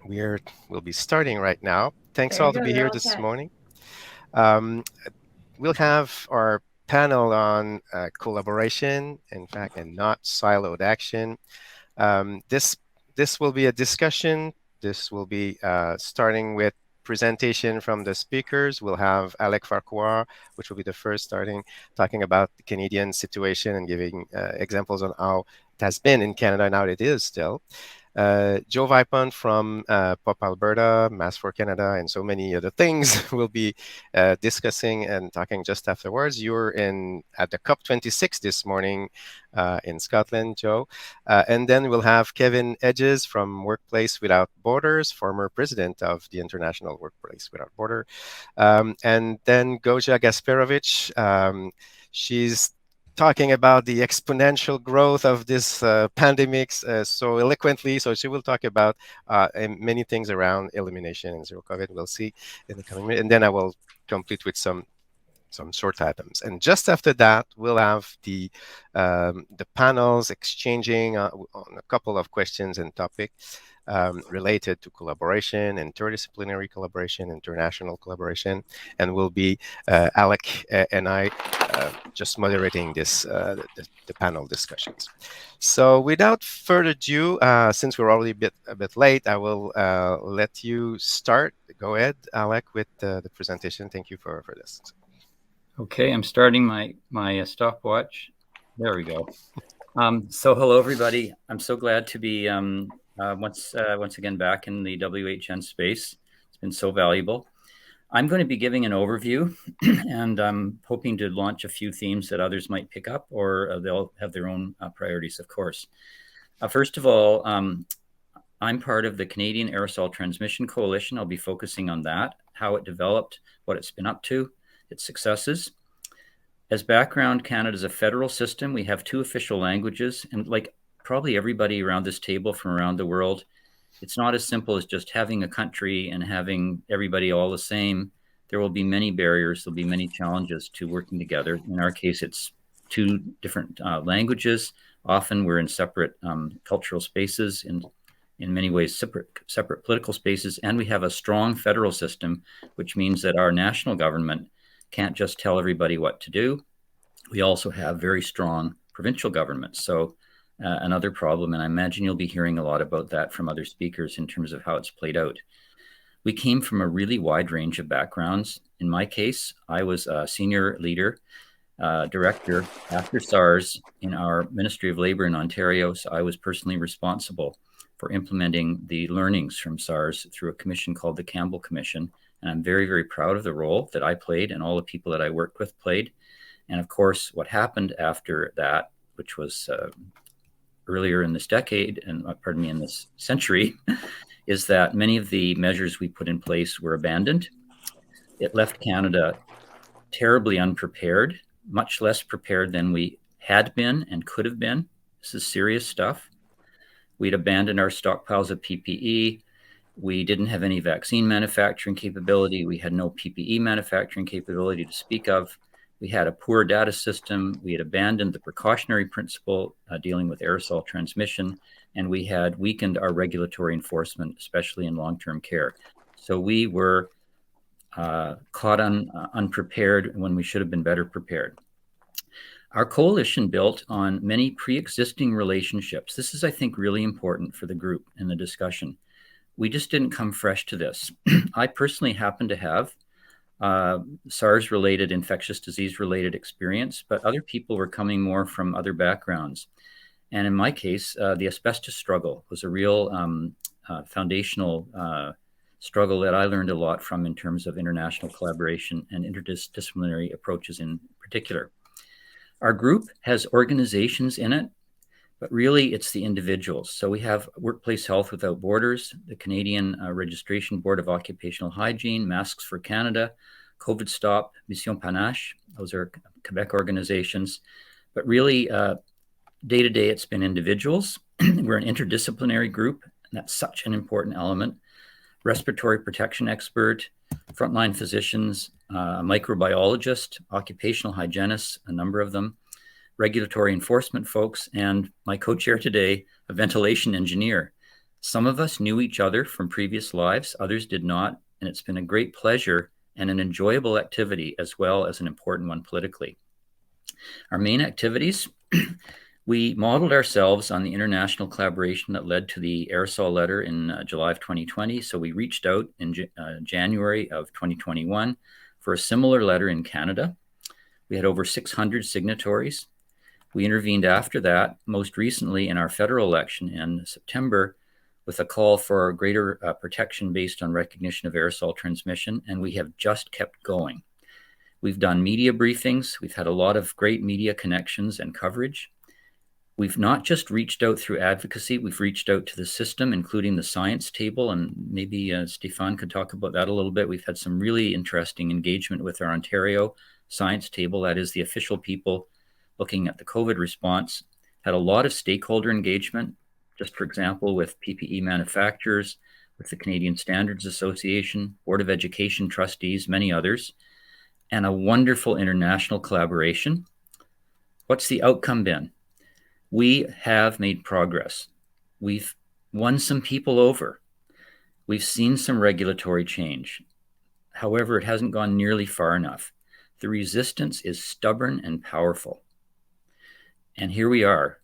We'll be starting right now. Thanks There all you to go, be you're here all this set. morning. We'll have our panel on collaboration, in fact, and not siloed action. This will be a discussion. This will be starting with presentation from the speakers. We'll have Alec Farquar, which will be the first talking about the Canadian situation and giving examples on how it has been in Canada and how it is still. Joe Vipond from POP Alberta, Mass for Canada, and so many other things will be discussing and talking just afterwards. You're at the COP26 this morning in Scotland, Joe. And then we'll have Kevin Hedges from Workplace Without Borders, former president of the International Workplace Without Borders. And then Goja Gasparovich. She's talking about the exponential growth of this pandemic so eloquently. So she will talk about many things around elimination and zero COVID. We'll see in the coming minute. And then I will complete with some short items. And just after that, we'll have the panels exchanging on a couple of questions and topics related to collaboration, interdisciplinary collaboration, international collaboration, and we'll be Alec and I just moderating the panel discussions. So without further ado, since we're already a bit late, I will let you start. Go ahead, Alec, with the presentation. Thank you for this. Okay, I'm starting my stopwatch. There we go. So hello, everybody. I'm so glad to be once again back in the WHN space. It's been so valuable. I'm going to be giving an overview, and I'm hoping to launch a few themes that others might pick up, or they'll have their own priorities, of course. First of all, I'm part of the Canadian Aerosol Transmission Coalition. I'll be focusing on that, how it developed, what it's been up to, its successes. As background, Canada is a federal system. We have 2 official languages, and like probably everybody around this table from around the world, it's not as simple as just having a country and having everybody all the same. There will be many barriers. There'll be many challenges to working together. In our case, it's 2 different languages. Often we're in separate cultural spaces, and in many ways separate political spaces, and we have a strong federal system, which means that our national government can't just tell everybody what to do. We also have very strong provincial governments. So another problem, and I imagine you'll be hearing a lot about that from other speakers in terms of how it's played out. We came from a really wide range of backgrounds. In my case, I was a senior leader, director after SARS in our Ministry of Labour in Ontario. So I was personally responsible for implementing the learnings from SARS through a commission called the Campbell Commission. And I'm very, very proud of the role that I played and all the people that I worked with played. And of course, what happened after that, which was earlier in this decade, and in this century, is that many of the measures we put in place were abandoned. It left Canada terribly unprepared, much less prepared than we had been and could have been. This is serious stuff. We'd abandoned our stockpiles of PPE. We didn't have any vaccine manufacturing capability. We had no PPE manufacturing capability to speak of. We had a poor data system. We had abandoned the precautionary principle dealing with aerosol transmission, and we had weakened our regulatory enforcement, especially in long-term care. So we were caught unprepared when we should have been better prepared. Our coalition built on many pre-existing relationships. This is, I think, really important for the group and the discussion. We just didn't come fresh to this. I personally happen to have SARS-related, infectious disease-related experience, but other people were coming more from other backgrounds. And in my case, the asbestos struggle was a real foundational struggle that I learned a lot from in terms of international collaboration and interdisciplinary approaches in particular. Our group has organizations in it, but really it's the individuals. So we have Workplace Health Without Borders, the Canadian Registration Board of Occupational Hygiene, Masks for Canada, COVID Stop, Mission Panache. Those are Quebec organizations. But really, day to day, it's been individuals. We're an interdisciplinary group, and that's such an important element. Respiratory protection expert, frontline physicians, a microbiologist, occupational hygienists, a number of them, regulatory enforcement folks, and my co-chair today, a ventilation engineer. Some of us knew each other from previous lives, others did not, and it's been a great pleasure and an enjoyable activity as well as an important one politically. Our main activities, we modeled ourselves on the international collaboration that led to the Aerosol letter in July of 2020. So we reached out in January of 2021 for a similar letter in Canada. We had over 600 signatories. We intervened after that, most recently in our federal election in September, with a call for greater protection based on recognition of aerosol transmission, and we have just kept going. We've done media briefings. We've had a lot of great media connections and coverage. We've not just reached out through advocacy, we've reached out to the system, including the science table, and maybe Stephane could talk about that a little bit. We've had some really interesting engagement with our Ontario science table, that is the official people looking at the COVID response. Had a lot of stakeholder engagement, just for example, with PPE manufacturers, with the Canadian Standards Association, Board of Education trustees, many others, and a wonderful international collaboration. What's the outcome been? We have made progress. We've won some people over. We've seen some regulatory change. However, it hasn't gone nearly far enough. The resistance is stubborn and powerful. And here we are,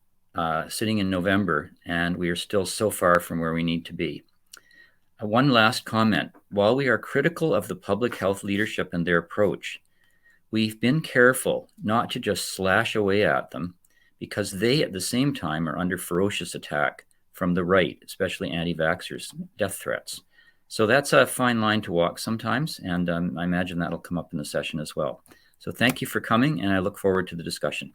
sitting in November, and we are still so far from where we need to be. One last comment. While we are critical of the public health leadership and their approach, we've been careful not to just slash away at them, because they at the same time are under ferocious attack from the right, especially anti-vaxxers, death threats. So that's a fine line to walk sometimes, and I imagine that'll come up in the session as well. So thank you for coming, and I look forward to the discussion.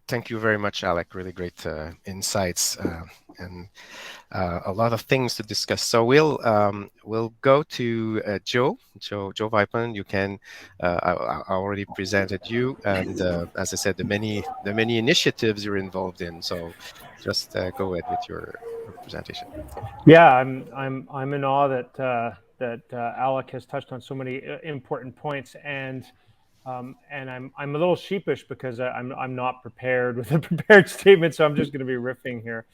Thank you very much, Alec. Really great insights and a lot of things to discuss. So we'll go to Joe Vipond. You can I already presented you, and as I said, the many initiatives you're involved in. So just go ahead with your presentation. Yeah, I'm in awe that Alec has touched on so many important points, and I'm a little sheepish because I'm not prepared with a prepared statement, so I'm just going to be riffing here.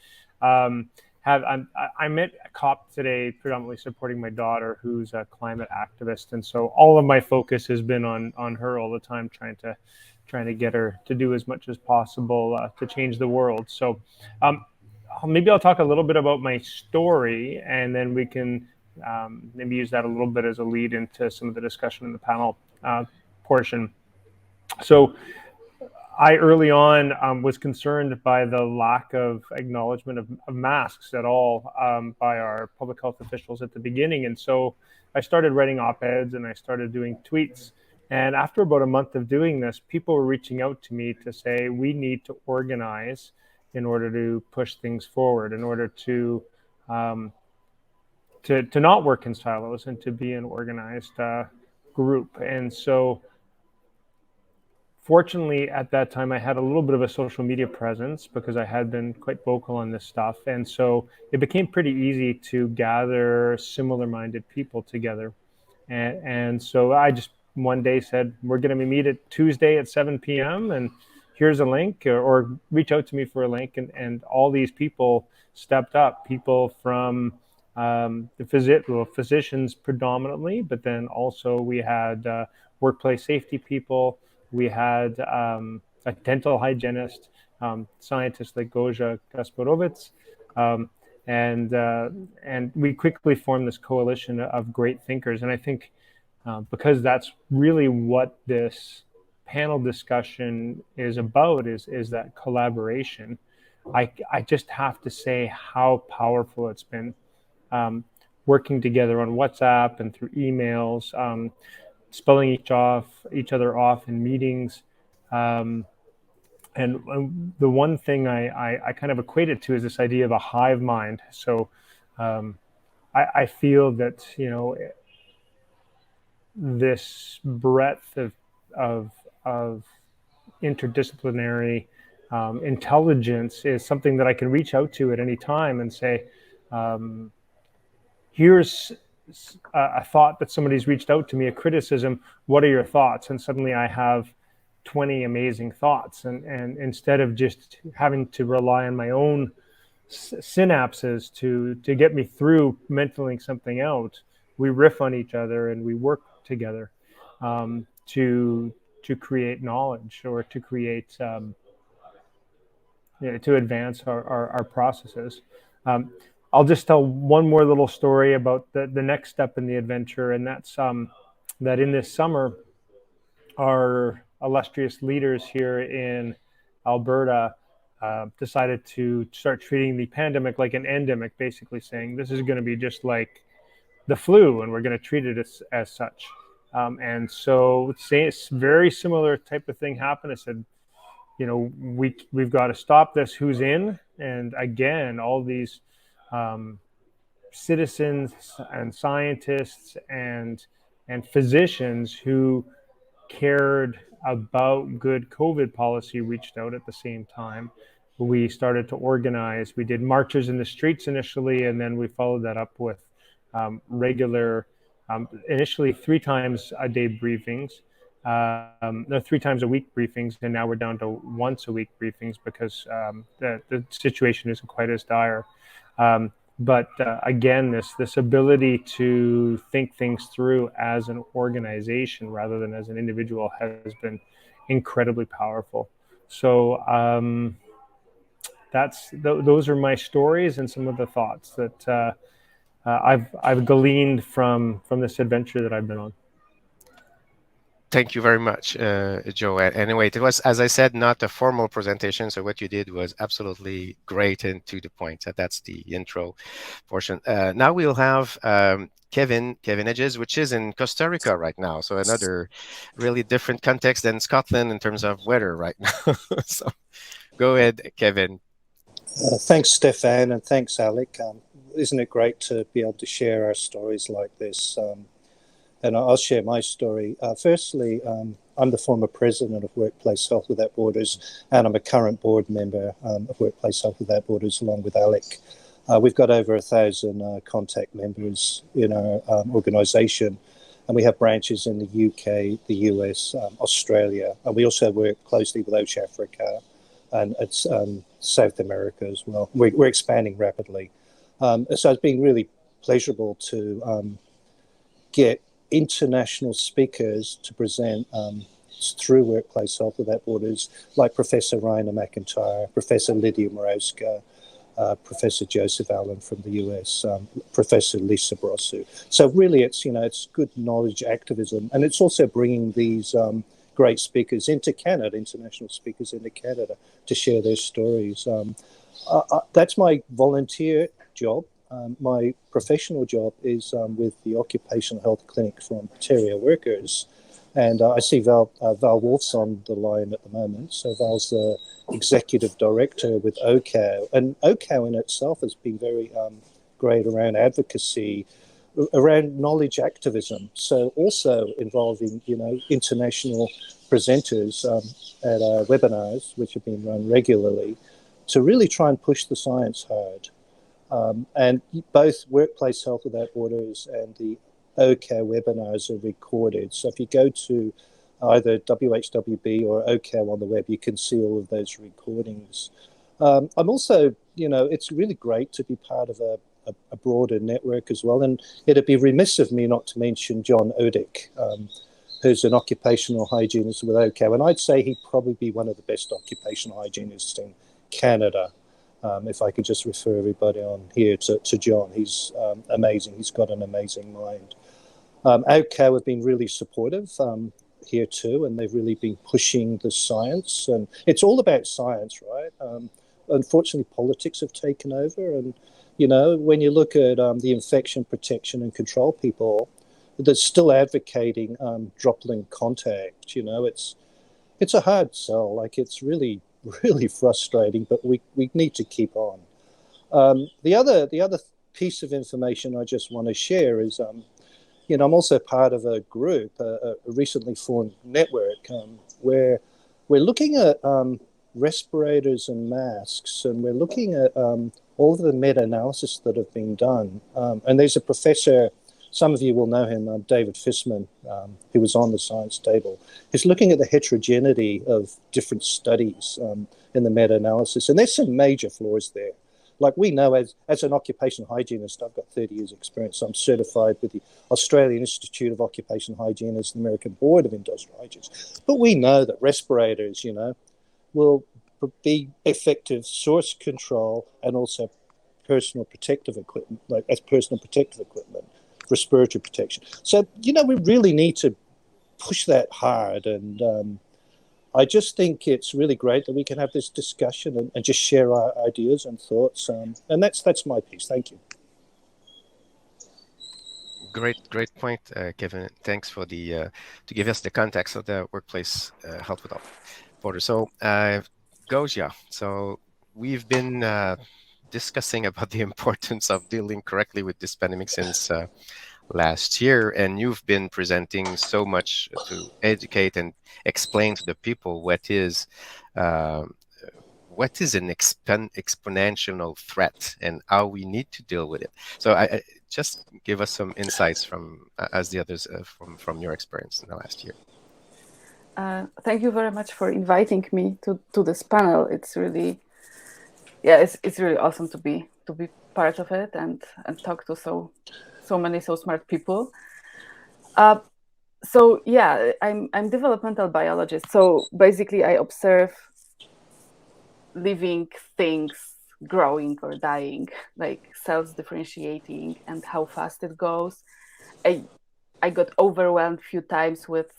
I'm at COP today, predominantly supporting my daughter, who's a climate activist, and so all of my focus has been on her all the time, trying to get her to do as much as possible to change the world. So maybe I'll talk a little bit about my story, and then we can maybe use that a little bit as a lead into some of the discussion in the panel portion. So I early on was concerned by the lack of acknowledgement of masks at all by our public health officials at the beginning. And so I started writing op-eds and I started doing tweets. And after about a month of doing this, people were reaching out to me to say, we need to organize in order to push things forward, in order to not work in silos and to be an organized group. And so fortunately, at that time, I had a little bit of a social media presence because I had been quite vocal on this stuff. And so it became pretty easy to gather similar-minded people together. And so I just one day said, we're going to meet at Tuesday at 7 p.m. and here's a link, or reach out to me for a link. And all these people stepped up, people from the physicians predominantly, but then also we had workplace safety people. We had a dental hygienist, scientists like Goja Gasparovitz, and we quickly formed this coalition of great thinkers. And I think because that's really what this panel discussion is about, is that collaboration. I just have to say how powerful it's been, working together on WhatsApp and through emails, spelling each other off in meetings. And the one thing I kind of equate it to is this idea of a hive mind. So I feel that, this breadth of interdisciplinary intelligence is something that I can reach out to at any time and say, here's a thought that somebody's reached out to me, a criticism, what are your thoughts? And suddenly I have 20 amazing thoughts. And instead of just having to rely on my own synapses to get me through mentaling something out, we riff on each other and we work together to create knowledge, or to create to advance our processes. I'll just tell one more little story about the next step in the adventure, and that's that in this summer, our illustrious leaders here in Alberta decided to start treating the pandemic like an endemic, basically saying this is going to be just like the flu, and we're going to treat it as such. And so, it's very similar type of thing happened. I said, we've got to stop this. Who's in? And again, all these citizens and scientists and physicians who cared about good COVID policy reached out at the same time. We started to organize. We did marches in the streets initially, and then we followed that up with regular, initially 3 times a day briefings, no, 3 times a week briefings, and now we're down to once a week briefings because the situation isn't quite as dire. But again, this ability to think things through as an organization rather than as an individual has been incredibly powerful. So those are my stories and some of the thoughts that I've gleaned from this adventure that I've been on. Thank you very much, Joe. Anyway, it was, as I said, not a formal presentation. So what you did was absolutely great and to the point. That's the intro portion. Now we'll have Kevin Hedges, which is in Costa Rica right now. So another really different context than Scotland in terms of weather right now. So go ahead, Kevin. Thanks, Stephane, and thanks, Alec. Isn't it great to be able to share our stories like this? And I'll share my story. Firstly, I'm the former president of Workplace Health Without Borders, and I'm a current board member of Workplace Health Without Borders, along with Alec. We've got over 1,000 contact members in our organisation, and we have branches in the UK, the US, Australia, and we also work closely with Oceania Africa and South America as well. We're expanding rapidly. So it's been really pleasurable to get international speakers to present through Workplace Health Without Borders, like Professor Rainer McIntyre, Professor Lydia Morowska, Professor Joseph Allen from the US, Professor Lisa Brossu. So really, it's good knowledge activism, and it's also bringing these great speakers into Canada, international speakers into Canada, to share their stories. That's my volunteer job. My professional job is with the Occupational Health Clinic for Ontario Workers. And I see Val Wolf's on the line at the moment. So Val's the executive director with OCAO. And OCAO in itself has been very great around advocacy, around knowledge activism. So also involving, international presenters at our webinars, which have been run regularly, to really try and push the science hard. And both Workplace Health Without Borders and the OCAO webinars are recorded. So if you go to either WHWB or OCAO on the web, you can see all of those recordings. I'm also, it's really great to be part of a broader network as well. And it'd be remiss of me not to mention John Odick, who's an occupational hygienist with OCAO. And I'd say he'd probably be one of the best occupational hygienists in Canada. If I could just refer everybody on here to John. He's amazing. He's got an amazing mind. OCAO have been really supportive here too, and they've really been pushing the science. And it's all about science, right? Unfortunately, politics have taken over. And, when you look at the infection protection and control people, they're still advocating droplet contact. It's a hard sell. Like, it's really frustrating, but we need to keep on. The other piece of information I just want to share is, I'm also part of a group, a recently formed network, where we're looking at respirators and masks, and we're looking at all of the meta-analysis that have been done. And there's a professor some of you will know him, David Fissman, who was on the science table. He's looking at the heterogeneity of different studies in the meta-analysis, and there's some major flaws there. Like we know, as an occupational hygienist, I've got 30 years experience. I'm certified with the Australian Institute of Occupational Hygienists and the American Board of Industrial Hygienists. But we know that respirators, will be effective source control and also personal protective equipment, respiratory protection. So, we really need to push that hard. And I just think it's really great that we can have this discussion and just share our ideas and thoughts. And that's my piece. Thank you. Great point, Kevin. Thanks for to give us the context of the workplace health without borders. So, Gojia. So we've been discussing about the importance of dealing correctly with this pandemic since last year, and you've been presenting so much to educate and explain to the people what is an exponential threat and how we need to deal with it. So I just give us some insights from as the others from your experience in the last year. Thank you very much for inviting me to this panel. It's really, it's really awesome to be part of it and talk to so many smart people. So yeah, I'm developmental biologist. So basically, I observe living things growing or dying, like cells differentiating and how fast it goes. I got overwhelmed a few times with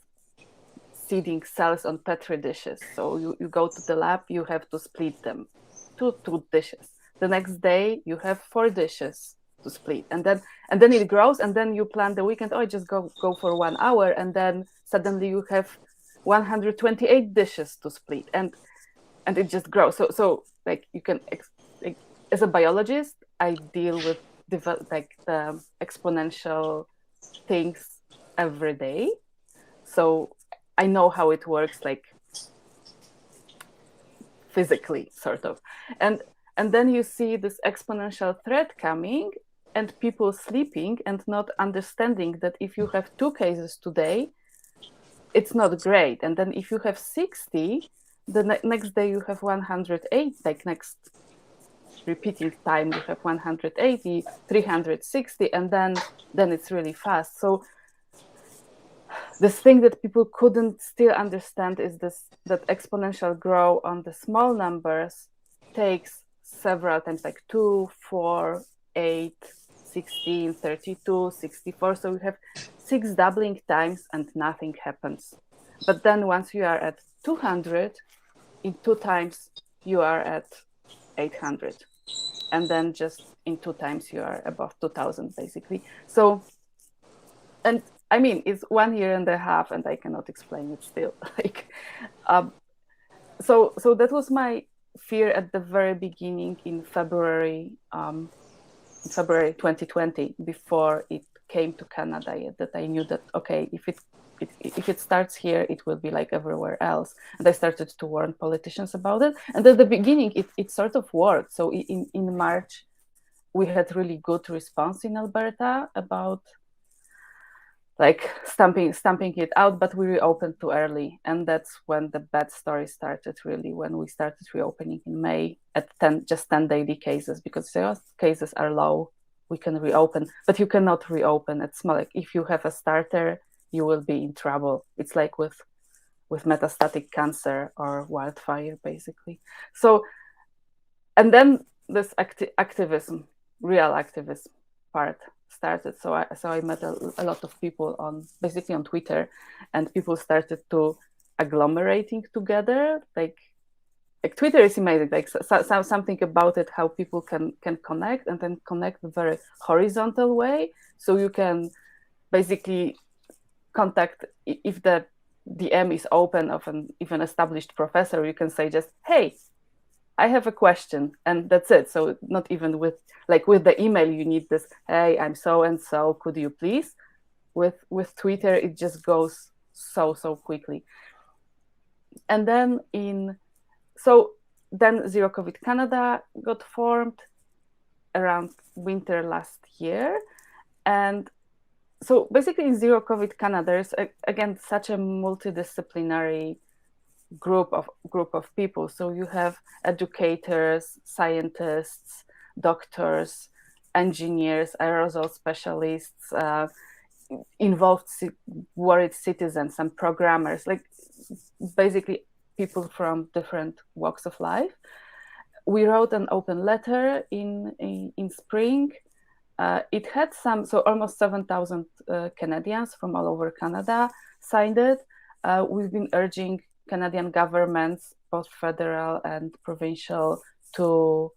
seeding cells on Petri dishes. So you go to the lab, you have to split them, two dishes. The next day you have 4 dishes to split, and then it grows, and then you plan the weekend. I just go for 1 hour, and then suddenly you have 128 dishes to split, and it just grows. So like you can, as a biologist, I deal with the exponential things every day. So I know how it works, like physically, sort of. And then you see this exponential threat coming and people sleeping and not understanding that if you have 2 cases today, it's not great. And then if you have 60, the next day you have 108, like next repeating time you have 180, 360, and then it's really fast. So this thing that people couldn't still understand is that exponential growth on the small numbers takes several times, like 2, 4, 8, 16, 32, 64. So we have 6 doubling times and nothing happens. But then once you are at 200, in 2 times you are at 800. And then just in 2 times you are above 2000, basically. So, and I mean, it's 1.5 years and I cannot explain it still. So that was my fear at the very beginning in February 2020, before it came to Canada, that I knew that, okay, if it starts here, it will be like everywhere else. And I started to warn politicians about it. And at the beginning, it sort of worked. So in March, we had really good response in Alberta about like stamping it out, but we reopened too early. And that's when the bad story started, really, when we started reopening in May at 10 daily cases, because the cases are low, we can reopen, but you cannot reopen at small. Like if you have a starter, you will be in trouble. It's like with metastatic cancer or wildfire, basically. So, and then this activism, real activism part started. So I met a lot of people basically on Twitter, and people started to agglomerating together. Like Twitter is amazing. Like something about it, how people can connect, and then connect in a very horizontal way. So you can basically contact, if the DM is open of an even established professor, you can say just, hey, I have a question, and that's it. So not even with the email, you need this, hey, I'm so and so, could you please? With Twitter, it just goes so quickly. And then Zero COVID Canada got formed around winter last year, and so basically in Zero COVID Canada, there's again such a multidisciplinary group of people. So you have educators, scientists, doctors, engineers, aerosol specialists, involved worried citizens, and programmers, like basically people from different walks of life. We wrote an open letter in spring. It had so almost 7,000 Canadians from all over Canada signed it. We've been urging Canadian governments, both federal and provincial, to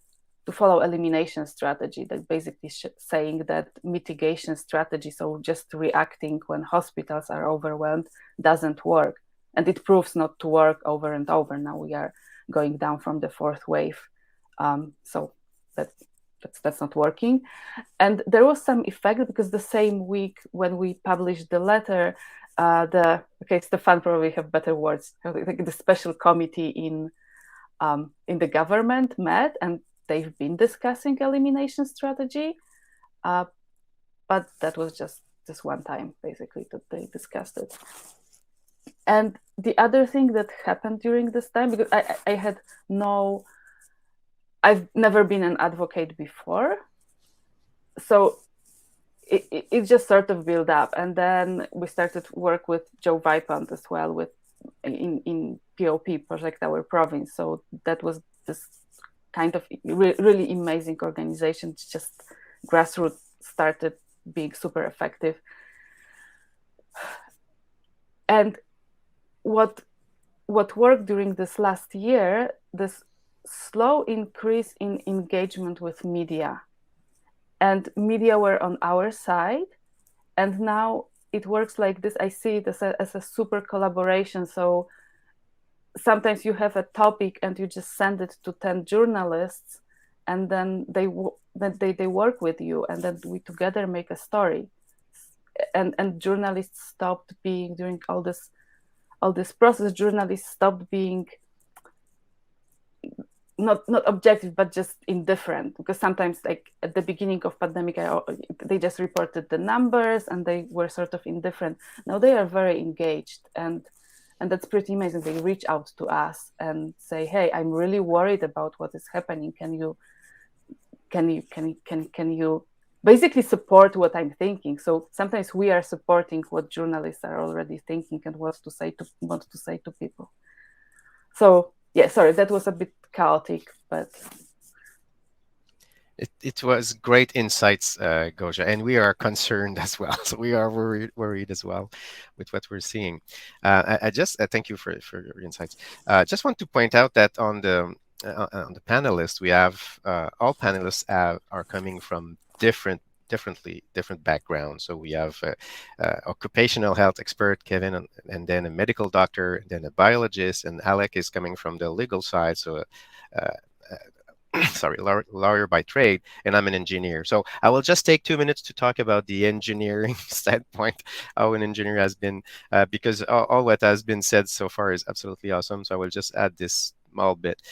follow elimination strategy, that basically saying that mitigation strategy, so just reacting when hospitals are overwhelmed, doesn't work. And it proves not to work over and over. Now we are going down from the fourth wave. So that's not working. And there was some effect, because the same week when we published the letter, Stephane probably have better words. The special committee in the government met, and they've been discussing elimination strategy, but that was just this one time, basically, that they discussed it. And the other thing that happened during this time, because I've never been an advocate before, so it just sort of built up. And then we started work with Joe Vipond as well, in POP, Project Our Province. So that was this kind of really amazing organization. Just grassroots started being super effective. And what worked during this last year, this slow increase in engagement with media, and media were on our side, and now it works like this. I see it as a super collaboration. So sometimes you have a topic and you just send it to 10 journalists, and then they work with you, and then we together make a story. And journalists stopped being, during all this process, journalists stopped being not objective, but just indifferent, because sometimes, like at the beginning of pandemic, they just reported the numbers and they were sort of indifferent. Now they are very engaged, and that's pretty amazing. They reach out to us and say, "Hey, I'm really worried about what is happening. Can you basically support what I'm thinking?" So sometimes we are supporting what journalists are already thinking and want to say to people. So yeah, sorry, that was a bit chaotic, but it was great insights, Goja, and we are concerned as well. So we are worried as well with what we're seeing. I just thank you for your insights. Just want to point out that on the panelists, we have all panelists are coming from different backgrounds. So we have occupational health expert Kevin, and then a medical doctor, and then a biologist, and Alec is coming from the legal side. So sorry, lawyer by trade, and I'm an engineer. So I will just take 2 minutes to talk about the engineering standpoint, how an engineer has been, because all what has been said so far is absolutely awesome. So I will just add this small bit.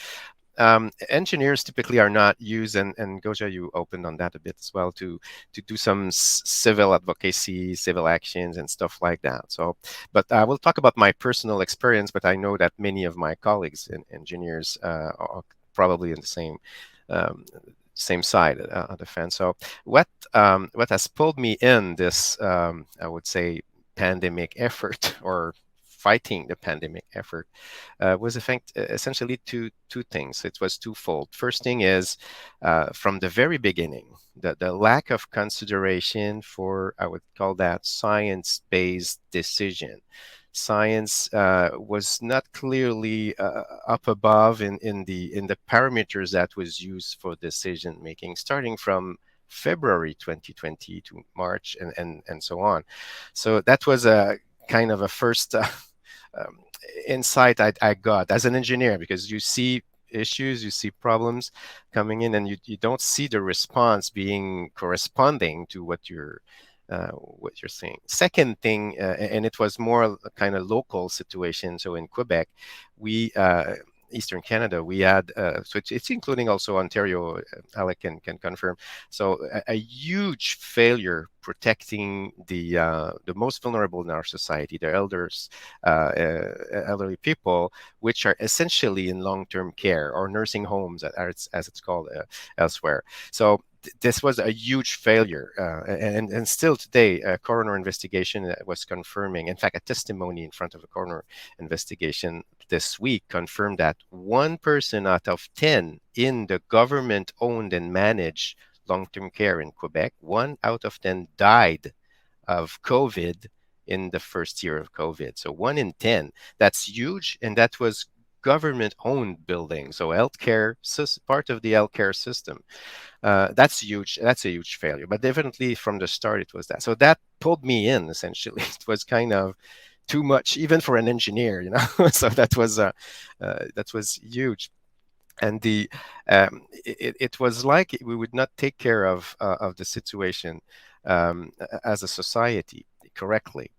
Engineers typically are not used, and Goja, you opened on that a bit as well, to do some civil advocacy, civil actions and stuff like that. So, but I will talk about my personal experience, but I know that many of my colleagues and engineers are probably in the same side of the fence. So what has pulled me in this, I would say, pandemic effort, or fighting the pandemic effort, was essentially two things. It was twofold. First thing is, from the very beginning, the lack of consideration for, I would call that, science-based decision. Science was not clearly up above in the parameters that was used for decision making, starting from February 2020 to March and so on. So that was a kind of a first insight I got as an engineer, because you see issues, you see problems coming in, and you don't see the response being corresponding to what you're seeing. Second thing, and it was more a kind of local situation. So in Quebec, we Eastern Canada, we had, so it's including also Ontario, Alec can confirm. So a huge failure protecting the most vulnerable in our society, the elderly people, which are essentially in long-term care or nursing homes, as it's called elsewhere. So this was a huge failure, and still today, a coroner investigation was confirming. In fact, a testimony in front of a coroner investigation this week confirmed that 1 person out of 10 in the government-owned and managed long-term care in Quebec, 1 out of 10 died of COVID in the first year of COVID. So 1 in 10. That's huge, and that was government-owned building, so healthcare, part of the healthcare system. That's huge. That's a huge failure. But definitely from the start, it was that. So that pulled me in. Essentially, it was kind of too much, even for an engineer, you know. So that was huge. And it was like we would not take care of the situation as a society correctly.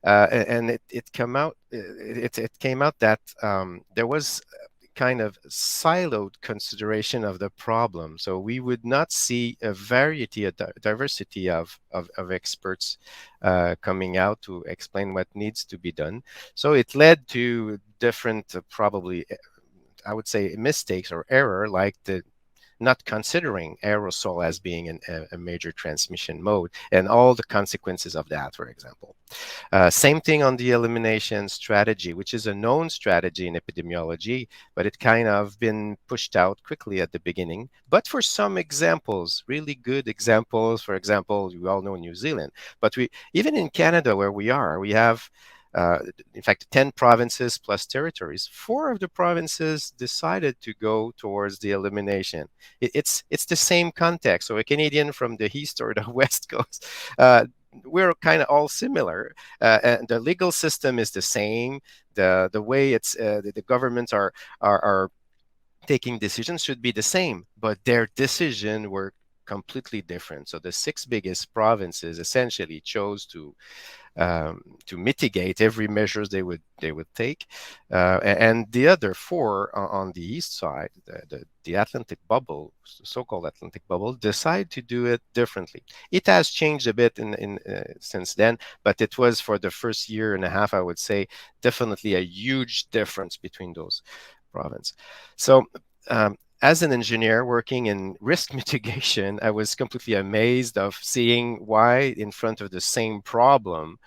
And it came out that there was kind of siloed consideration of the problem. So we would not see a variety, a diversity of experts coming out to explain what needs to be done. So it led to different, probably, I would say, mistakes or error, like the not considering aerosol as being a major transmission mode and all the consequences of that, for example. Same thing on the elimination strategy, which is a known strategy in epidemiology, but it kind of been pushed out quickly at the beginning. But for some examples, really good examples, for example, you all know New Zealand, but even in Canada where we have in fact, 10 provinces plus territories. 4 of the provinces decided to go towards the elimination. It's the same context. So a Canadian from the east or the west coast, we're kind of all similar, and the legal system is the same. The way it's the governments are taking decisions should be the same, but their decision were completely different. So the 6 biggest provinces essentially chose to mitigate every measures they would take, and the other 4 on the east side, the Atlantic bubble, so-called Atlantic bubble, decide to do it differently. It has changed a bit in since then, but it was for the first year and a half, I would say, definitely a huge difference between those provinces. So as an engineer working in risk mitigation, I was completely amazed of seeing why in front of the same problem,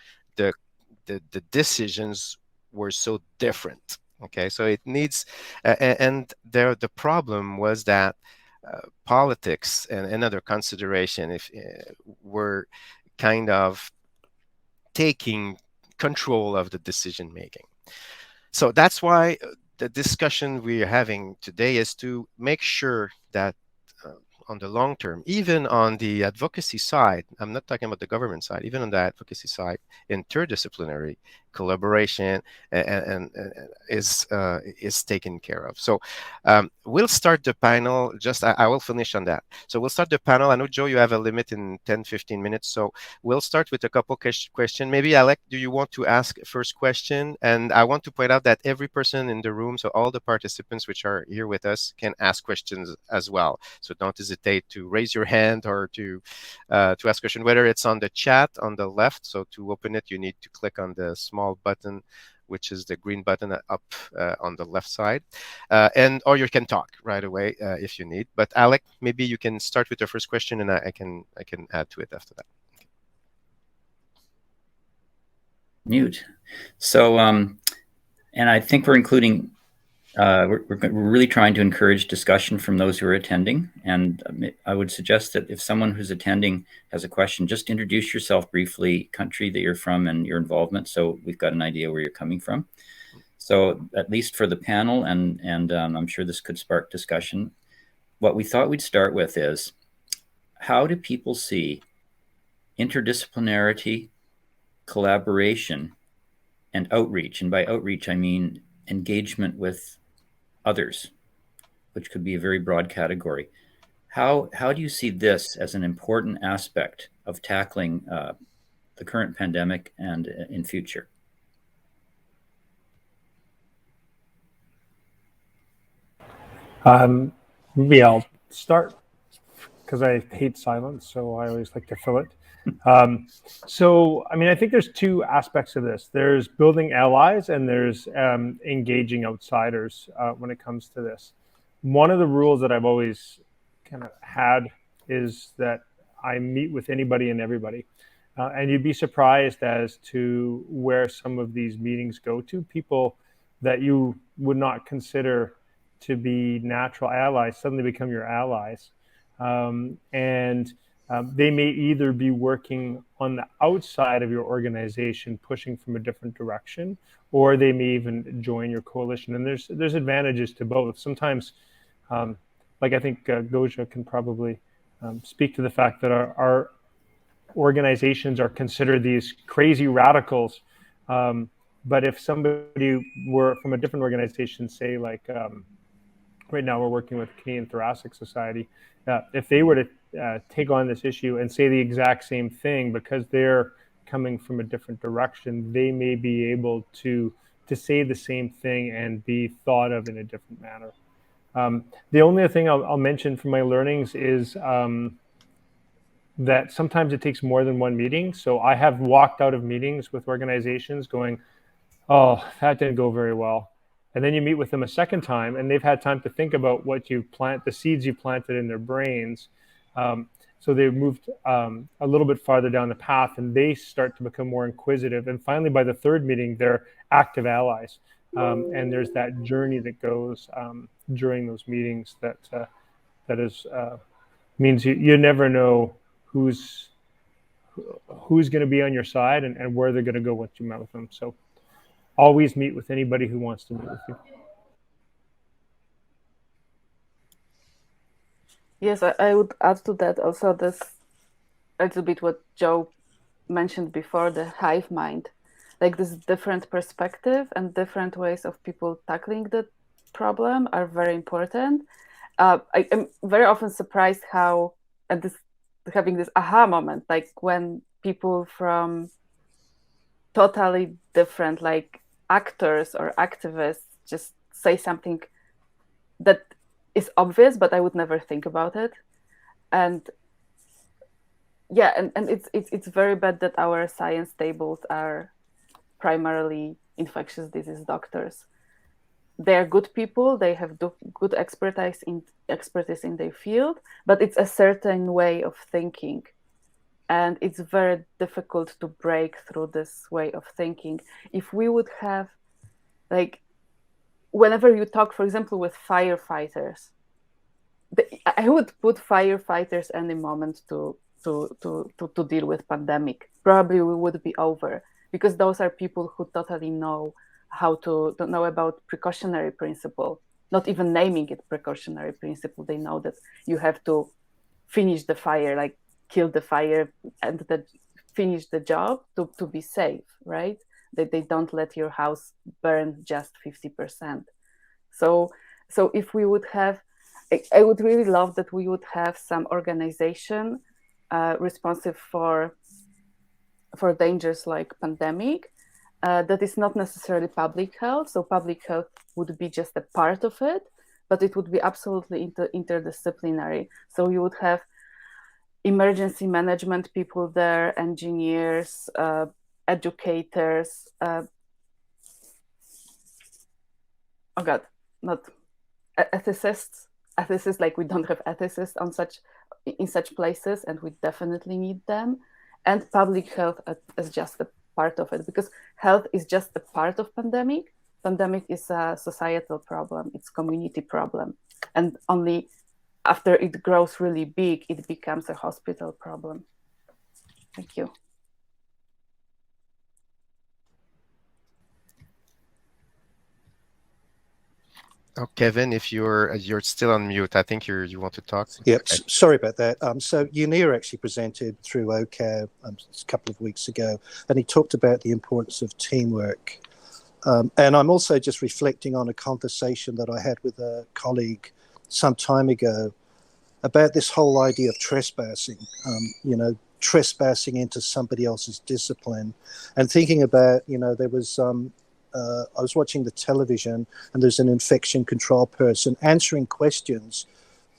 the decisions were so different. Okay, so it needs, and the problem was that politics and another consideration were kind of taking control of the decision making. So that's why the discussion we're having today is to make sure that on the long term, even on the advocacy side, I'm not talking about the government side, even on the advocacy side, interdisciplinary collaboration is taken care of. So we'll start the panel. I will finish on that. So we'll start the panel. I know, Joe, you have a limit in 10-15 minutes. So we'll start with a couple questions. Maybe, Alec, do you want to ask first question? And I want to point out that every person in the room, so all the participants which are here with us, can ask questions as well. So don't hesitate to raise your hand or to ask a question, whether it's on the chat on the left. So to open it, you need to click on the small button, which is the green button up on the left side, or you can talk right away if you need. But Alec, maybe you can start with the first question, and I can add to it after that. Okay. Mute. So, and I think we're including. We're really trying to encourage discussion from those who are attending. And I would suggest that if someone who's attending has a question, just introduce yourself briefly, country that you're from and your involvement, so we've got an idea where you're coming from. So at least for the panel, and I'm sure this could spark discussion, what we thought we'd start with is, how do people see interdisciplinarity, collaboration, and outreach? And by outreach, I mean engagement with others, which could be a very broad category. How do you see this as an important aspect of tackling the current pandemic and in future? Maybe I'll start because I hate silence, so I always like to fill it. So, I mean, I think there's two aspects of this. There's building allies and there's engaging outsiders when it comes to this. One of the rules that I've always kind of had is that I meet with anybody and everybody. And you'd be surprised as to where some of these meetings go to. People that you would not consider to be natural allies suddenly become your allies. They may either be working on the outside of your organization, pushing from a different direction, or they may even join your coalition. And there's advantages to both. Sometimes, like I think Goja can probably speak to the fact that our organizations are considered these crazy radicals. But if somebody were from a different organization, say like right now we're working with Canadian Thoracic Society, if they were to take on this issue and say the exact same thing, because they're coming from a different direction, they may be able to say the same thing and be thought of in a different manner. The only thing I'll mention from my learnings is that sometimes it takes more than one meeting. So I have walked out of meetings with organizations going, oh, that didn't go very well. And then you meet with them a second time and they've had time to think about what you plant, the seeds you planted in their brains. So they moved a little bit farther down the path and they start to become more inquisitive. And finally, by the third meeting, they're active allies. And there's that journey that goes during those meetings that is means you never know who's going to be on your side and where they're going to go once you met with them. So always meet with anybody who wants to meet with you. Yes, I would add to that also this a little bit what Joe mentioned before, the hive mind, like this different perspective and different ways of people tackling the problem are very important. I am very often surprised how, and this having this aha moment, like when people from totally different like actors or activists just say something that is obvious, but I would never think about it. And yeah, and it's very bad that our science tables are primarily infectious disease doctors. They're good people, they have good expertise in their field, but it's a certain way of thinking. And it's very difficult to break through this way of thinking. If we would have, like, whenever you talk, for example, with firefighters, I would put firefighters any moment to deal with pandemic. Probably we would be over, because those are people who totally know how to know about precautionary principle, not even naming it precautionary principle. They know that you have to finish the fire, like kill the fire and then finish the job to be safe, right? They don't let your house burn just 50%. So if we would have, I would really love that we would have some organization responsive for dangers like pandemic, that is not necessarily public health. So public health would be just a part of it, but it would be absolutely interdisciplinary. So you would have emergency management people there, engineers, educators, ethicists. Ethicists, like we don't have ethicists in such places, and we definitely need them. And public health as just a part of it, because health is just a part of pandemic. Pandemic is a societal problem, it's community problem, and only after it grows really big, it becomes a hospital problem. Thank you. Oh, Kevin, if you're still on mute, I think you want to talk. Yep, Okay. sorry about that. So Unir actually presented through OCAB a couple of weeks ago, and he talked about the importance of teamwork. And I'm also just reflecting on a conversation that I had with a colleague some time ago about this whole idea of trespassing, trespassing into somebody else's discipline, and thinking about, there was I was watching the television, and there's an infection control person answering questions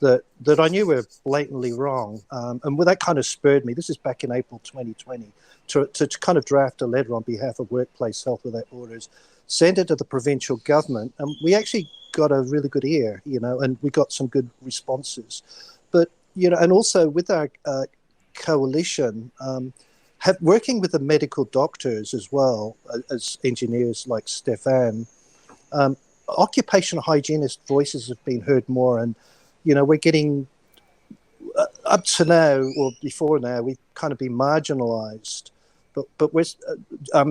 that I knew were blatantly wrong. And that kind of spurred me. This is back in April 2020 to kind of draft a letter on behalf of Workplace Health Without Borders, send it to the provincial government, and we actually got a really good ear, and we got some good responses. But, and also with our coalition, working with the medical doctors as well as engineers like Stephane, occupational hygienist voices have been heard more, and we're getting up to now, or before now, we've kind of been marginalised. But we're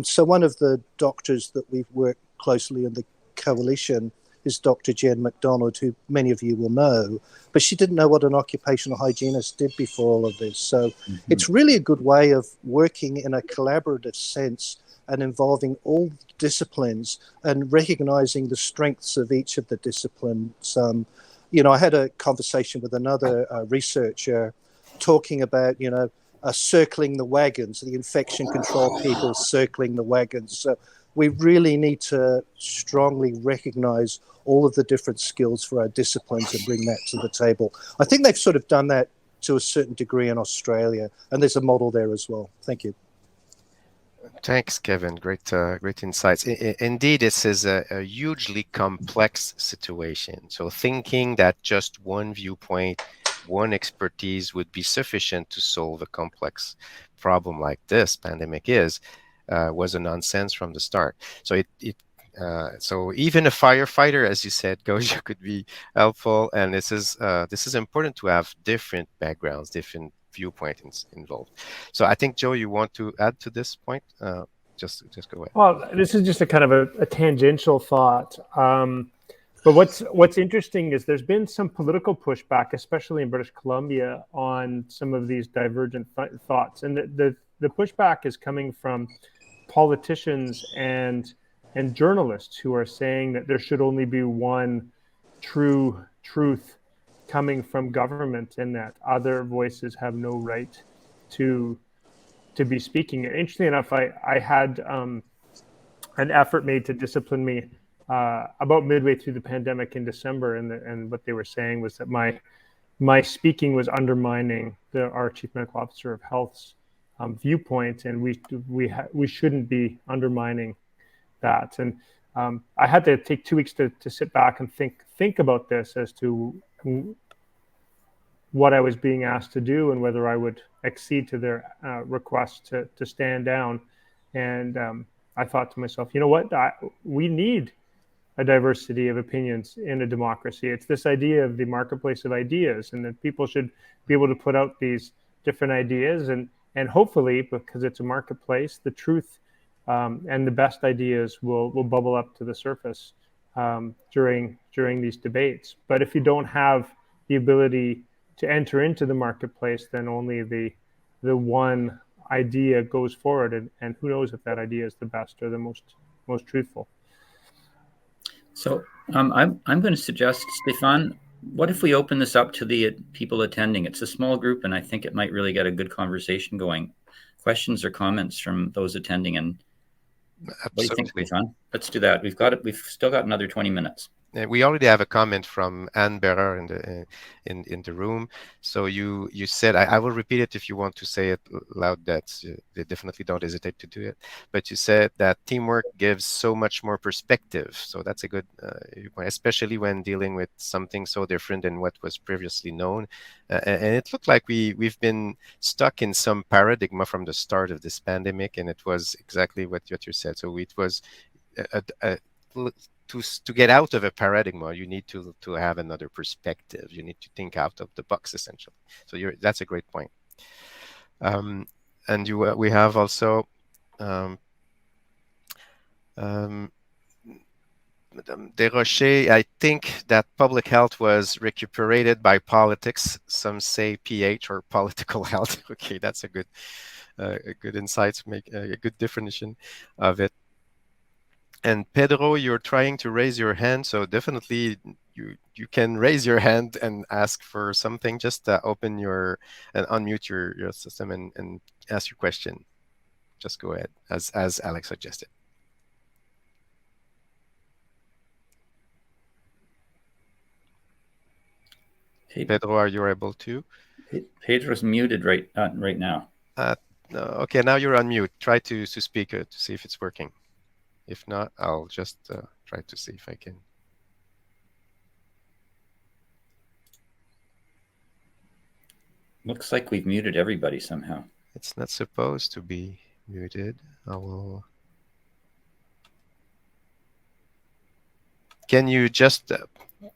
so one of the doctors that we've worked closely in the coalition is Dr. Jen McDonald, who many of you will know, but she didn't know what an occupational hygienist did before all of this. So it's really a good way of working in a collaborative sense and involving all disciplines and recognizing the strengths of each of the disciplines. I had a conversation with another researcher talking about, circling the wagons, the infection control people circling the wagons. So we really need to strongly recognize all of the different skills for our disciplines and bring that to the table. I think they've sort of done that to a certain degree in Australia, and there's a model there as well. Thank you. Thanks, Kevin. Great insights. Indeed, this is a hugely complex situation. So thinking that just one viewpoint, one expertise would be sufficient to solve a complex problem like this pandemic was a nonsense from the start. So so even a firefighter, as you said, Gosia, could be helpful. And this is important to have different backgrounds, different viewpoints involved. So I think, Joe, you want to add to this point? Just go ahead. Well, this is just a kind of a tangential thought. But what's interesting is there's been some political pushback, especially in British Columbia, on some of these divergent thoughts, and the pushback is coming from politicians and journalists who are saying that there should only be one true truth coming from government, and that other voices have no right to be speaking. Interestingly enough, I had an effort made to discipline me about midway through the pandemic in December, and what they were saying was that my speaking was undermining our Chief Medical Officer of Health's viewpoint, and we shouldn't be undermining that. And I had to take 2 weeks to sit back and think about this as to what I was being asked to do and whether I would accede to their request to stand down. And I thought to myself, you know what? We need a diversity of opinions in a democracy. It's this idea of the marketplace of ideas, and that people should be able to put out these different ideas, and hopefully, because it's a marketplace, the truth and the best ideas will bubble up to the surface during these debates. But if you don't have the ability to enter into the marketplace, then only the one idea goes forward, and who knows if that idea is the best or the most truthful. So I'm going to suggest, Stephane, what if we open this up to the people attending? It's a small group, and I think it might really get a good conversation going. Questions or comments from those attending, and Absolutely. What do you think, Vipond? Let's do that. We've still got another 20 minutes. We already have a comment from Anne Bearer in the room. So you said, I will repeat it if you want to say it loud. They definitely don't hesitate to do it. But you said that teamwork gives so much more perspective. So that's a good point, especially when dealing with something so different than what was previously known. And it looked like we've been stuck in some paradigm from the start of this pandemic, and it was exactly what you said. So it was to get out of a paradigm, you need to have another perspective. You need to think out of the box, essentially. So that's a great point. And we have also Madame Desrochers. I think that public health was recuperated by politics. Some say pH or political health. Okay, that's a good insight to make a good definition of it. And Pedro, you're trying to raise your hand, so definitely you can raise your hand and ask for something. Just open and unmute your system and ask your question. Just go ahead, as Alex suggested. Pedro, are you able to? Pedro's muted right now. No, okay, now you're on mute. Try to speak to see if it's working. If not, I'll just try to see if I can. Looks like we've muted everybody somehow. It's not supposed to be muted. I will. Can you just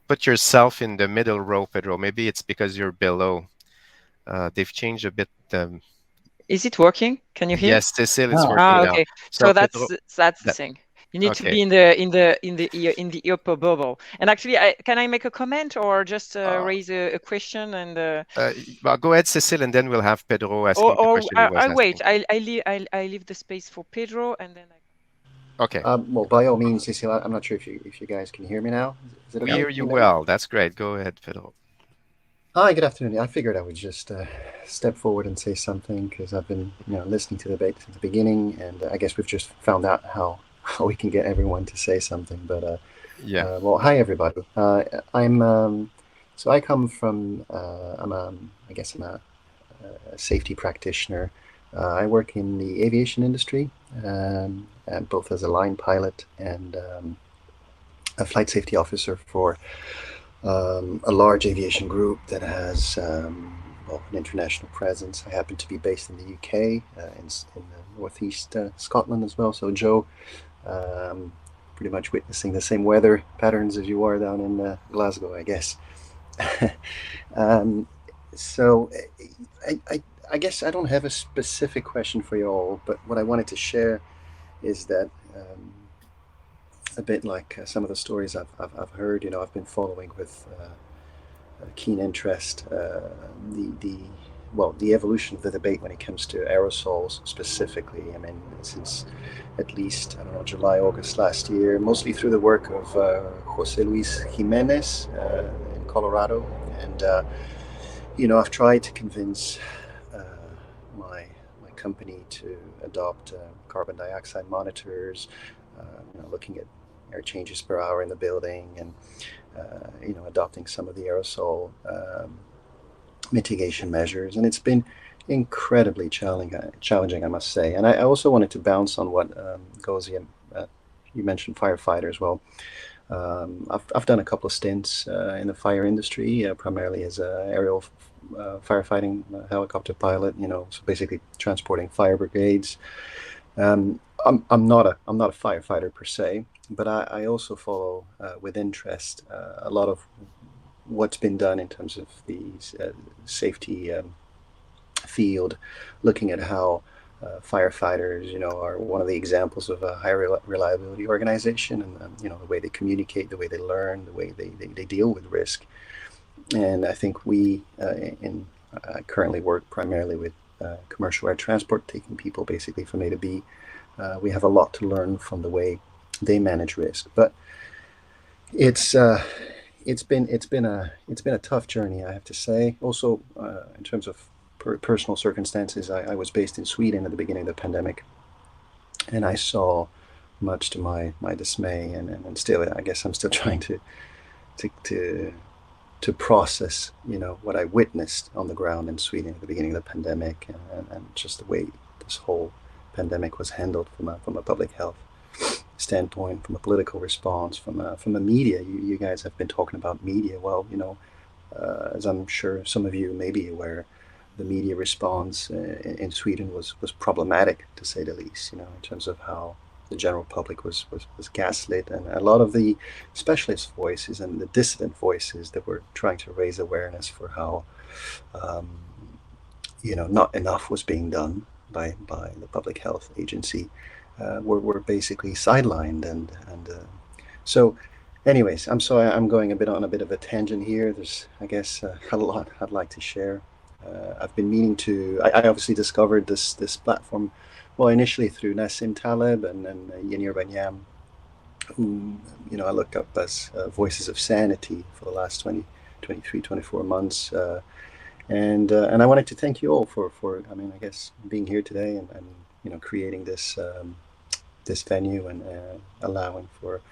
put yourself in the middle row, Pedro? Maybe it's because you're below. They've changed a bit. Is it working? Can you hear? Yes, Cecile, it's working now. Okay. So that's Pedro, the thing. You need to okay. be in the upper bubble. And actually, can I make a comment or just raise a question and? Well, go ahead, Cecile, and then we'll have Pedro asking the question he was I asking. wait. I leave the space for Pedro and then. Okay. Well, by all means, Cecile, I'm not sure if you guys can hear me now. Is it We okay? hear you well. That's great. Go ahead, Pedro. Hi, good afternoon. I figured I would just step forward and say something because I've been listening to the debate since the beginning, and I guess we've just found out how we can get everyone to say something. But yeah. Well, hi everybody. So I come from I'm a safety practitioner. I work in the aviation industry, both as a line pilot and a flight safety officer for a large aviation group that has an international presence. I happen to be based in the UK, in northeast Scotland as well. So Joe, pretty much witnessing the same weather patterns as you are down in Glasgow, I guess. So I guess I don't have a specific question for you all, but what I wanted to share is that a bit like some of the stories I've heard, I've been following with keen interest the evolution of the debate when it comes to aerosols specifically. I mean, since at least, I don't know, July, August last year, mostly through the work of Jose Luis Jimenez in Colorado. And, I've tried to convince my company to adopt carbon dioxide monitors, looking at air changes per hour in the building, and adopting some of the aerosol mitigation measures. And it's been incredibly challenging, I must say. And I also wanted to bounce on what Gozi, you mentioned firefighters. Well, I've done a couple of stints in the fire industry, primarily as an aerial firefighting helicopter pilot. So basically transporting fire brigades. I'm not a firefighter per se, but I also follow with interest a lot of what's been done in terms of the safety field, looking at how firefighters, are one of the examples of a high reliability organization, and the way they communicate, the way they learn, the way they deal with risk. And I think we currently work primarily with commercial air transport, taking people basically from A to B. We have a lot to learn from the way they manage risk, but it's been a tough journey, I have to say. Also, in terms of personal circumstances, I was based in Sweden at the beginning of the pandemic, and I saw, much to my dismay, and still, I guess I'm still trying to process, what I witnessed on the ground in Sweden at the beginning of the pandemic, and just the way this whole pandemic was handled from a public health standpoint, from a political response, from a media. You guys have been talking about media. Well, as I'm sure some of you may be aware, the media response in Sweden was problematic, to say the least. In terms of how the general public was gaslit, and a lot of the specialist voices and the dissident voices that were trying to raise awareness for how not enough was being done by the public health agency were basically sidelined, and so anyways, I'm sorry I'm going on a bit of a tangent here. There's, I guess, a lot I'd like to share. I've been meaning to. I obviously discovered this platform, well, initially through Nassim Taleb and Yanir Banyam, whom I looked up as Voices of Sanity for the last 24 months, and I wanted to thank you all for I guess being here today and creating this venue and allowing for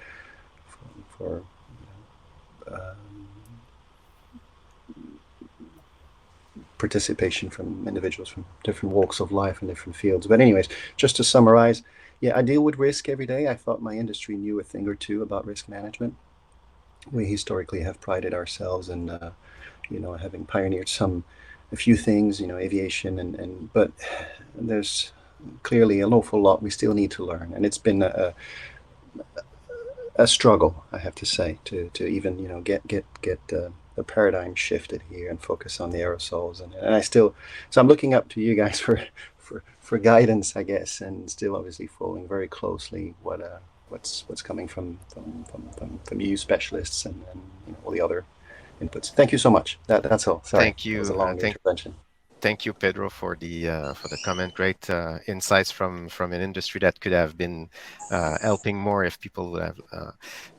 participation from individuals from different walks of life and different fields. But anyways, just to summarize, yeah, I deal with risk every day. I thought my industry knew a thing or two about risk management. We historically have prided ourselves in, having pioneered a few things, aviation, but there's clearly an awful lot we still need to learn, and it's been a struggle, I have to say, to even get the paradigm shifted here and focus on the aerosols, and so I'm looking up to you guys for guidance, I guess, and still obviously following very closely what's coming from you specialists and all the other inputs. Thank you so much. That's all. Sorry, Thank you. That was a long intervention. Thank you, Pedro, for the comment. Great insights from an industry that could have been helping more if people would have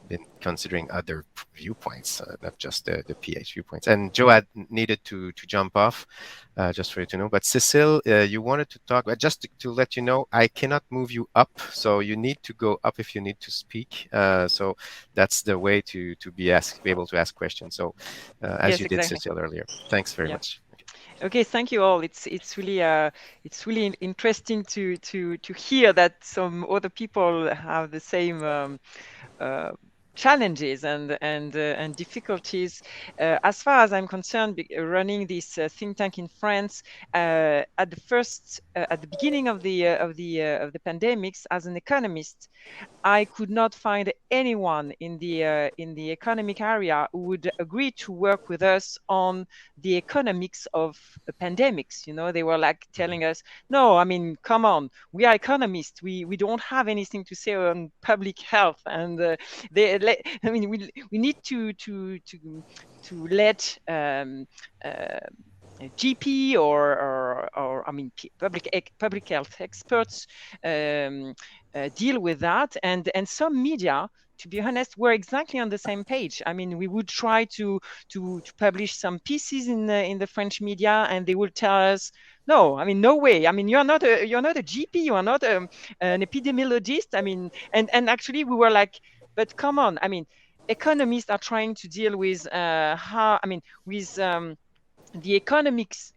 been considering other viewpoints, not just the PH viewpoints. And Joe had needed to jump off, just for you to know. But Cecile, you wanted to talk, but just to let you know, I cannot move you up, so you need to go up if you need to speak. So that's the way to be able to ask questions. So as Yes, you exactly. did, Cecile, earlier. Thanks very much. Okay, thank you all. It's really interesting to hear that some other people have the same challenges and difficulties. As far as I'm concerned, running this think tank in France at the beginning of the pandemics, as an economist, I could not find anyone in the economic area who would agree to work with us on the economics of pandemics. They were like telling us, no, I mean, come on, we are economists. We don't have anything to say on public health, and we need to let GP or I mean public health experts deal with that, and some media, to be honest, were exactly on the same page. I mean, we would try to publish some pieces in the French media, and they would tell us, no, I mean, no way. I mean, you're not a GP, you are not an epidemiologist. I mean, and actually we were like, but come on, I mean, economists are trying to deal with the economics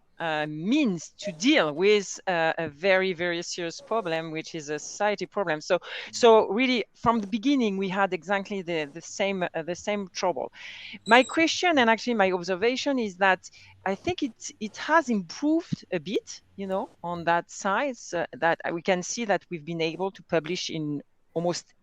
means to deal with a very, very serious problem, which is a society problem. So really, from the beginning, we had exactly the same trouble. My question, and actually my observation, is that I think it has improved a bit, on that side. That we can see that we've been able to publish in almost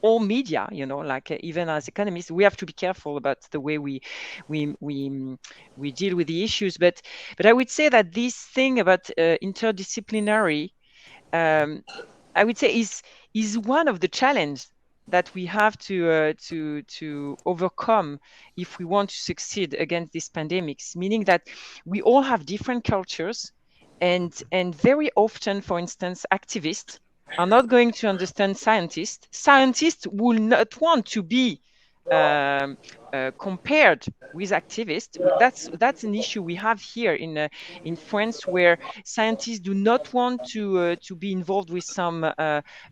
all media, like even as economists, we have to be careful about the way we deal with the issues. But I would say that this thing about interdisciplinary, I would say is one of the challenges that we have to overcome if we want to succeed against these pandemics. Meaning that we all have different cultures, and very often, for instance, activists are not going to understand scientists. Scientists will not want to be compared with activists. That's an issue we have here in France, where scientists do not want to be involved with some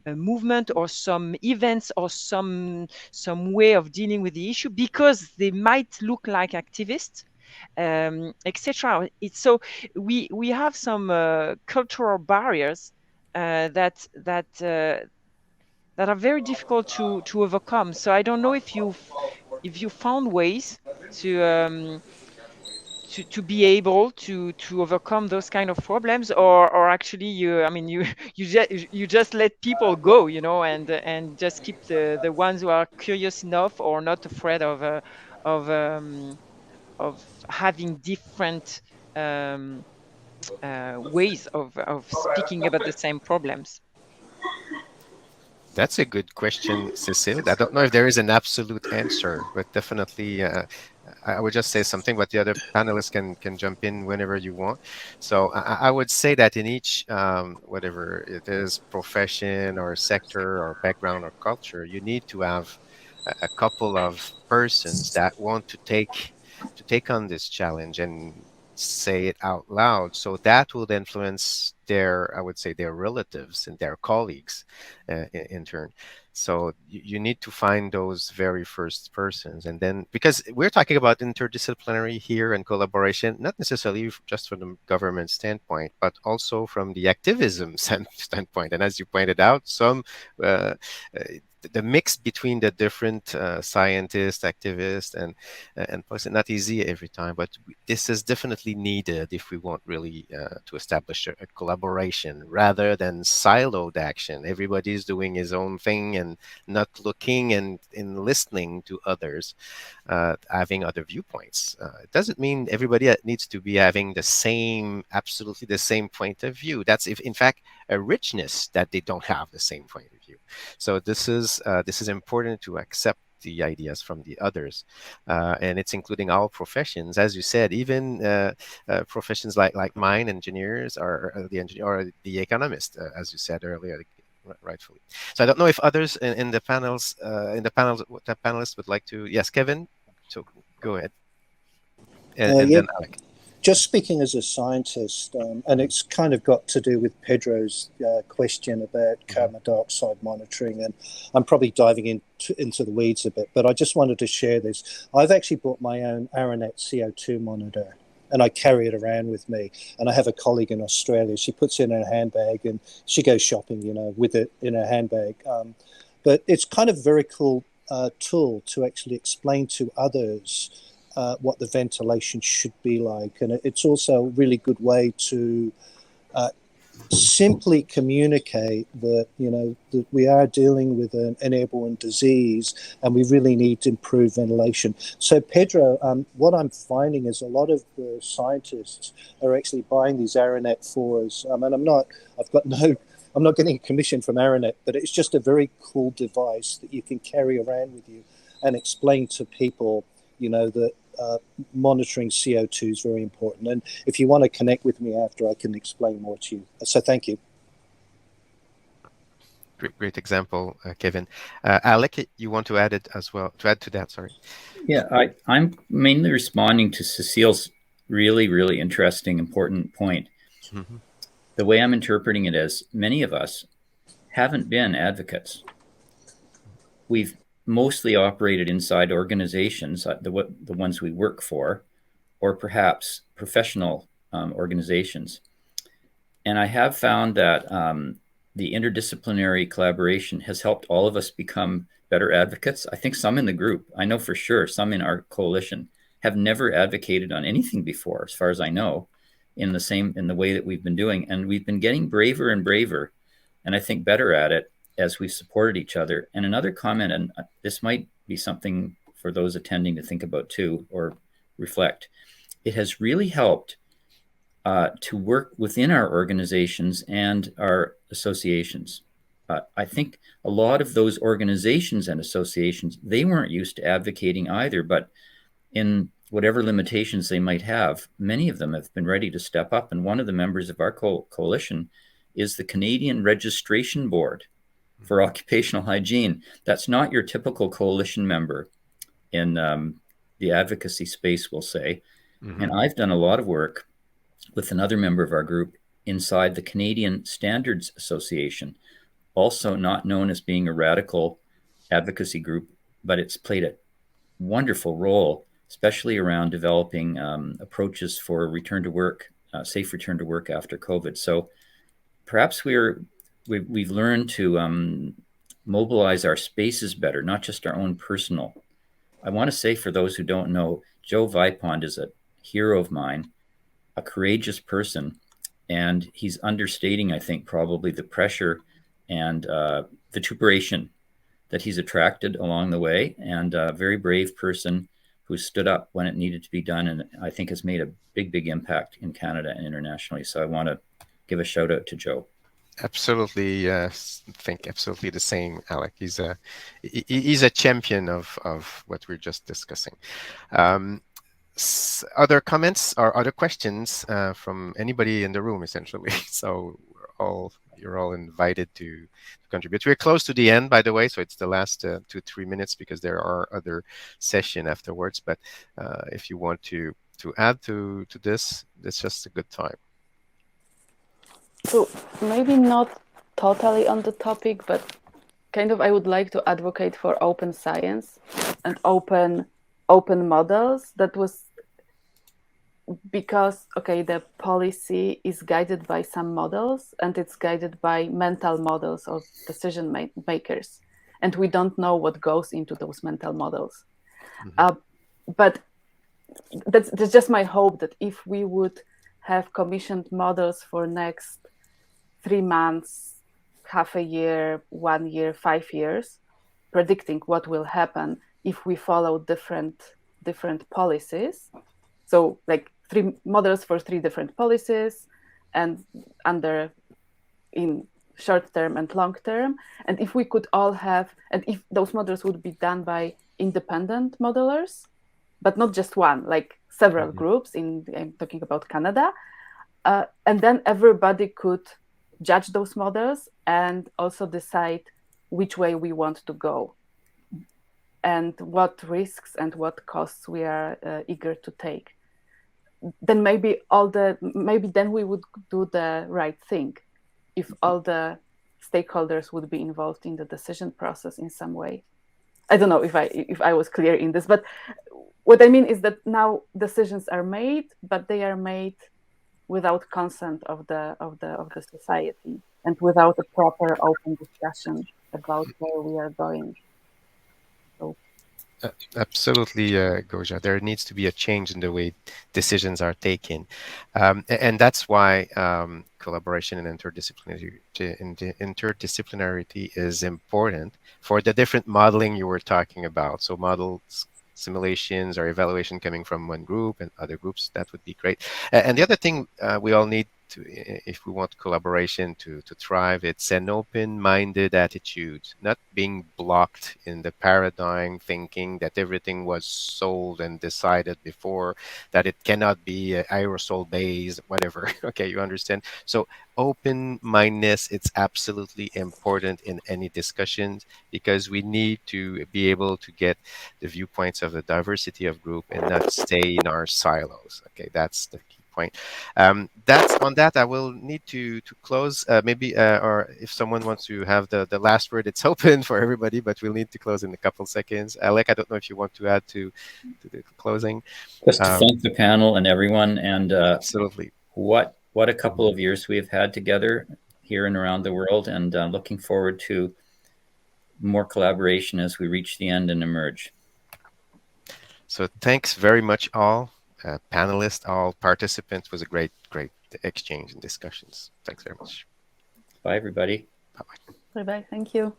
movement or some events or some way of dealing with the issue, because they might look like activists, etc. So we have some cultural barriers that are very difficult to overcome. So I don't know if you found ways to be able to overcome those kind of problems, or actually you just let people go, and just keep the ones who are curious enough or not afraid of having different ways of speaking about the same problems. That's a good question, Cecile. I don't know if there is an absolute answer, but definitely I would just say something, but the other panelists can jump in whenever you want. So I would say that in each, whatever it is, profession or sector or background or culture, you need to have a couple of persons that want to take on this challenge and say it out loud. So that will influence I would say, their relatives and their colleagues in turn. So you need to find those very first persons. And then, because we're talking about interdisciplinary here and collaboration, not necessarily just from the government standpoint, but also from the activism standpoint. And as you pointed out, uh, the mix between the different scientists, activists, and plus, not easy every time, but this is definitely needed if we want really to establish a collaboration rather than siloed action. Everybody's doing his own thing and not looking and listening to others, having other viewpoints. It doesn't mean everybody needs to be having absolutely the same point of view. That's, if in fact, a richness that they don't have the same point of view. So this is important to accept the ideas from the others, and it's including all professions, as you said, even professions like mine, engineers, or the engineer or the economist, as you said earlier, rightfully. So I don't know if others in the panels, the panelists would like to. Yes, Kevin. So go ahead, and Yeah, then Alec. just speaking as a scientist, and it's kind of got to do with Pedro's question about carbon dioxide monitoring, and I'm probably diving into the weeds a bit, but I just wanted to share this. I've actually bought my own Aranet CO2 monitor, and I carry it around with me. And I have a colleague in Australia. She puts it in her handbag, and she goes shopping, with it in her handbag. But it's kind of a very cool tool to actually explain to others what the ventilation should be like. And it's also a really good way to simply communicate that, that we are dealing with an airborne disease and we really need to improve ventilation. So, Pedro, what I'm finding is a lot of the scientists are actually buying these Aranet 4s. And I'm not getting a commission from Aranet, but it's just a very cool device that you can carry around with you and explain to people, that monitoring CO2 is very important. And if you want to connect with me after, I can explain more to you. So thank you. Great example, Kevin. Alec, you want to add it as well? To add to that, sorry. Yeah, I'm mainly responding to Cecile's really, really interesting, important point. Mm-hmm. The way I'm interpreting it is, many of us haven't been advocates. We've mostly operated inside organizations, the ones we work for, or perhaps professional organizations. And I have found that the interdisciplinary collaboration has helped all of us become better advocates. I think some in the group, I know for sure, some in our coalition have never advocated on anything before, as far as I know, in the way that we've been doing. And we've been getting braver and braver, and I think better at it as we've supported each other. And another comment, and this might be something for those attending to think about too, or reflect, it has really helped to work within our organizations and our associations. I think a lot of those organizations and associations, they weren't used to advocating either, but in whatever limitations they might have, many of them have been ready to step up. And one of the members of our coalition is the Canadian Registration Board for Occupational Hygiene. That's not your typical coalition member in the advocacy space, we'll say. Mm-hmm. And I've done a lot of work with another member of our group inside the Canadian Standards Association, also not known as being a radical advocacy group, but it's played a wonderful role, especially around developing approaches for return to work, safe return to work after COVID. So perhaps we've learned to mobilize our spaces better, not just our own personal. I want to say, for those who don't know, Joe Vipond is a hero of mine, a courageous person, and he's understating, I think, probably the pressure and vituperation that he's attracted along the way, and a very brave person who stood up when it needed to be done, and I think has made a big impact in Canada and internationally. So I want to give a shout out to Joe. Absolutely, think absolutely the same, Alec. He's a champion of what we're just discussing. Other comments or other questions from anybody in the room, essentially. So you're all invited to contribute. We're close to the end, by the way, so it's the last 2-3 minutes because there are other sessions afterwards. But if you want to add to this, it's just a good time. So maybe not totally on the topic, but kind of, I would like to advocate for open science and open models. That was because, okay, the policy is guided by some models, and it's guided by mental models of decision makers, and we don't know what goes into those mental models. But that's just my hope, that if we would have commissioned models for next 3 months, half a year, 1 year, 5 years, predicting what will happen if we follow different policies. So like 3 models for 3 different policies, and in short term and long term. And if we could all have, and if those models would be done by independent modelers, but not just one, like several groups, I'm talking about Canada, and then everybody could judge those models and also decide which way we want to go and what risks and what costs we are eager to take. Then maybe then we would do the right thing, if all the stakeholders would be involved in the decision process in some way. I don't know if I was clear in this, but what I mean is that now decisions are made, but they are made without consent of the society and without a proper open discussion about where we are going. So. Absolutely, Goja. There needs to be a change in the way decisions are taken, and that's why collaboration and interdisciplinarity is important for the different modeling you were talking about. So models, simulations, or evaluation coming from one group and other groups, that would be great. And the other thing we all need to, if we want collaboration to thrive, it's an open-minded attitude, not being blocked in the paradigm thinking that everything was sold and decided before, that it cannot be aerosol based, whatever. Okay, you understand? So open-mindedness, it's absolutely important in any discussions, because we need to be able to get the viewpoints of the diversity of group and not stay in our silos. Okay, that's the key point. That's on that. I will need to close. Maybe, or if someone wants to have the last word, it's open for everybody, but we'll need to close in a couple seconds. Alec, I don't know if you want to add to the closing. Just to thank the panel and everyone, and absolutely. What a couple of years we've had together here and around the world, and looking forward to more collaboration as we reach the end and emerge. So thanks very much, all panelists, all participants. It was a great exchange and discussions. Thanks very much. Bye, everybody. Bye-bye. Bye-bye. Thank you.